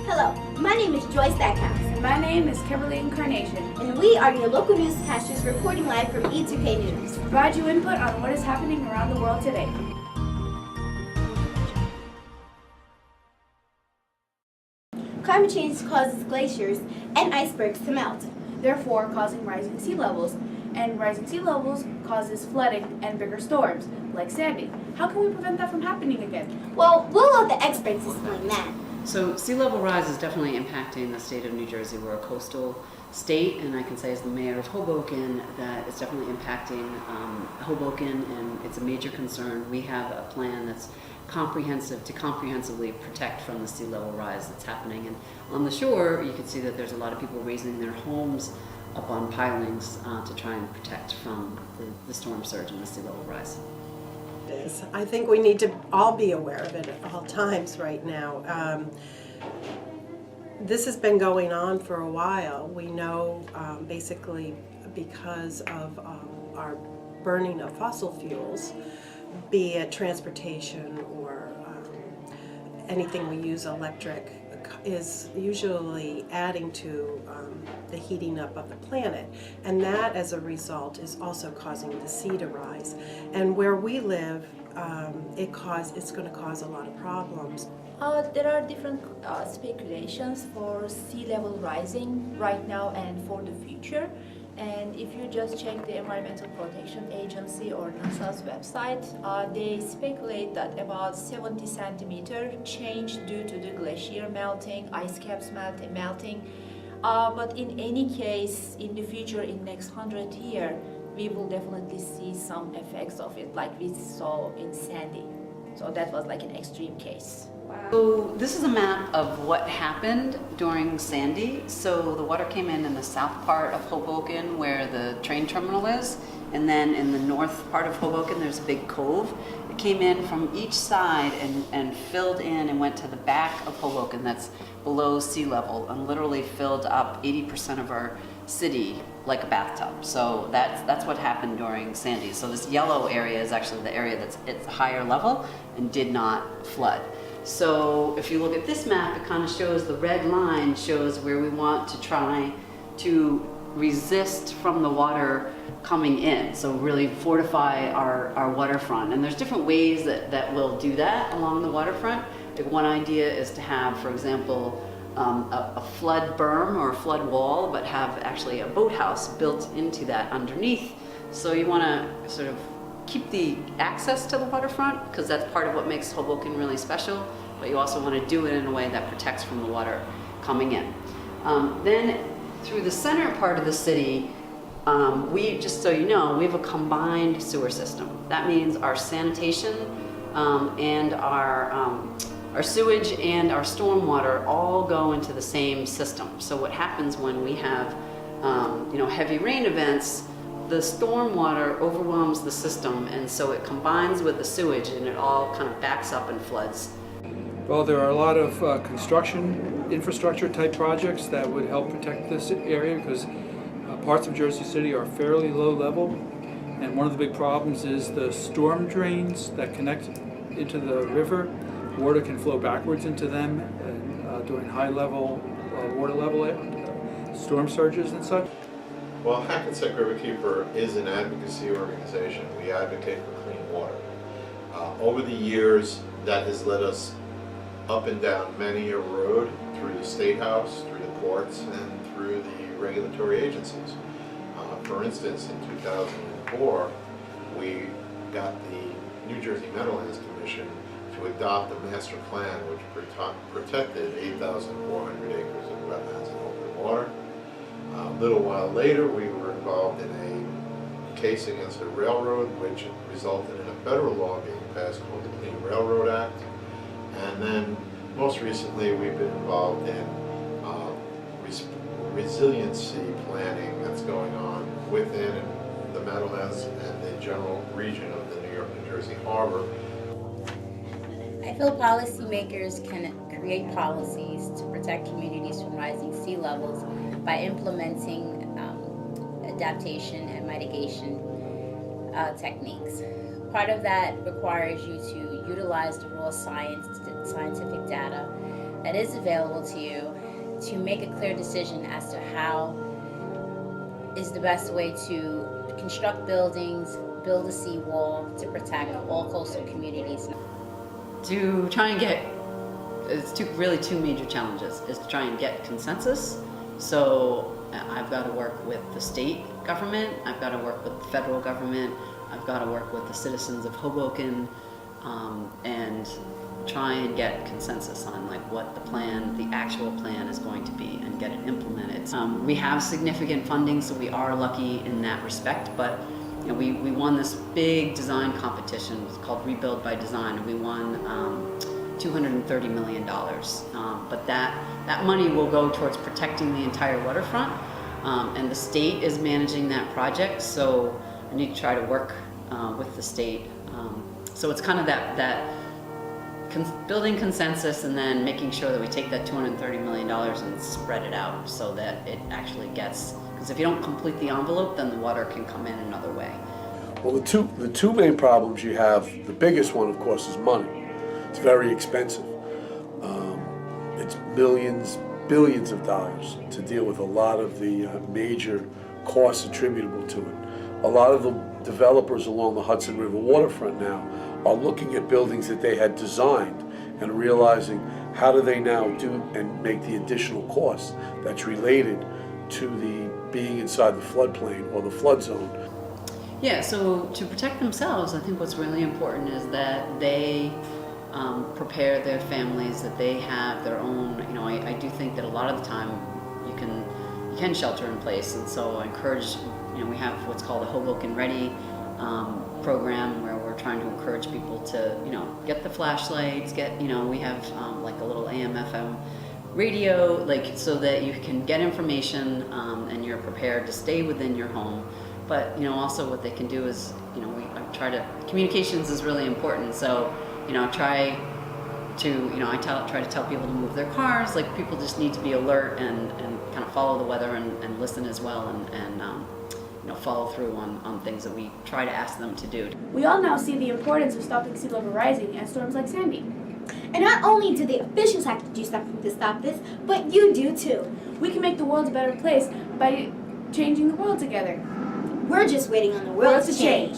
Hello, my name is Joyce Stackhouse. And my name is Kimberly Incarnation. And we are your local newscasters reporting live from E2K News. To provide you input on what is happening around the world today. Climate change causes glaciers and icebergs to melt, therefore causing rising sea levels. And rising sea levels causes flooding and bigger storms, like Sandy. How can we prevent that from happening again? Well, we'll let the experts explain that. So sea level rise is definitely impacting the state of New Jersey. We're a coastal state, and I can say as the mayor of Hoboken that it's definitely impacting Hoboken, and it's a major concern. We have a plan that's comprehensive to comprehensively protect from the sea level rise that's happening. And on the shore, you can see that there's a lot of people raising their homes up on pilings to try and protect from the storm surge and the sea level rise. I think we need to all be aware of it at all times right now. This has been going on for a while. We know basically because of our burning of fossil fuels, be it transportation or anything we use electric, is usually adding to the heating up of the planet, and that as a result is also causing the sea to rise. And where we live, it's going to cause a lot of problems. There are different speculations for sea level rising right now and for the future. And if you just check the Environmental Protection Agency or NASA's website, they speculate that about 70 centimeter change due to the glacier melting, ice caps melting. But in any case, in the future, in next 100 years, we will definitely see some effects of it, like we saw in Sandy. So that was like an extreme case. Wow. So this is a map of what happened during Sandy. So the water came in the south part of Hoboken where the train terminal is, and then in the north part of Hoboken there's a big cove. It came in from each side and filled in and went to the back of Hoboken that's below sea level and literally filled up 80% of our city like a bathtub. So that's what happened during Sandy. So this yellow area is actually the area that's at higher level and did not flood. So if you look at this map, it kind of shows the red line shows where we want to try to resist from the water coming in. So really fortify our waterfront. And there's different ways that we'll do that along the waterfront. Like one idea is to have, for example, a flood berm or a flood wall, but have actually a boathouse built into that underneath. So you want to sort of keep the access to the waterfront because that's part of what makes Hoboken really special, but you also want to do it in a way that protects from the water coming in. Then through the center part of the city, we, just so you know, we have a combined sewer system. That means our sanitation and our sewage and our stormwater all go into the same system. So what happens when we have heavy rain events, the stormwater overwhelms the system, and so it combines with the sewage and it all kind of backs up and floods. Well, there are a lot of construction infrastructure type projects that would help protect this area because parts of Jersey City are fairly low level, and one of the big problems is the storm drains that connect into the river. Water can flow backwards into them during high level water level storm surges and such. Well, Hackensack Riverkeeper is an advocacy organization. We advocate for clean water. Over the years, that has led us up and down many a road through the State House, through the courts, and through the regulatory agencies. For instance, in 2004, we got the New Jersey Meadowlands Commission to adopt a master plan which protected 8,400 acres of wetlands and open water. A little while later, we were involved in a case against a railroad, which resulted in a federal law being passed called the Clean Railroad Act. And then, most recently, we've been involved in resiliency planning that's going on within the Meadowlands and the general region of the New York-New Jersey harbor. I feel policymakers can create policies to protect communities from rising sea levels by implementing adaptation and mitigation techniques. Part of that requires you to utilize the raw scientific data that is available to you to make a clear decision as to how is the best way to construct buildings, build a seawall to protect all coastal communities. To try and get, it's really two major challenges, is to try and get consensus. So I've got to work with the state government, I've got to work with the federal government, I've got to work with the citizens of Hoboken, and try and get consensus on like what the plan, the actual plan is going to be, and get it implemented. We have significant funding, so we are lucky in that respect, but you know, we won this big design competition. It's called Rebuild by Design, and we won $230 million. But that money will go towards protecting the entire waterfront, and the state is managing that project, so I need to try to work with the state. So it's kind of that building consensus and then making sure that we take that $230 million and spread it out so that it actually gets, because if you don't complete the envelope, then the water can come in another way. Well, the two main problems you have, the biggest one, of course, is money. It's very expensive. It's millions, billions of dollars to deal with a lot of the major costs attributable to it. A lot of the developers along the Hudson River waterfront now are looking at buildings that they had designed and realizing how do they now do and make the additional costs that's related to the being inside the floodplain or the flood zone. Yeah, so to protect themselves, I think what's really important is that they prepare their families, that they have their own, you know, I do think that a lot of the time you can shelter in place, and so I encourage, you know, we have what's called a Hoboken Ready program where we're trying to encourage people to, you know, get the flashlights, get, you know, we have like a little AM/FM radio, like so that you can get information and you're prepared to stay within your home. But, you know, also what they can do is, you know, communications is really important. So, you know, try to tell people to move their cars. Like, people just need to be alert and kind of follow the weather and listen as well, and you know, follow through on things that we try to ask them to do. We all now see the importance of stopping sea level rising and storms like Sandy. And not only do the officials have to do something to stop this, but you do too. We can make the world a better place by changing the world together. We're just waiting on the world to change.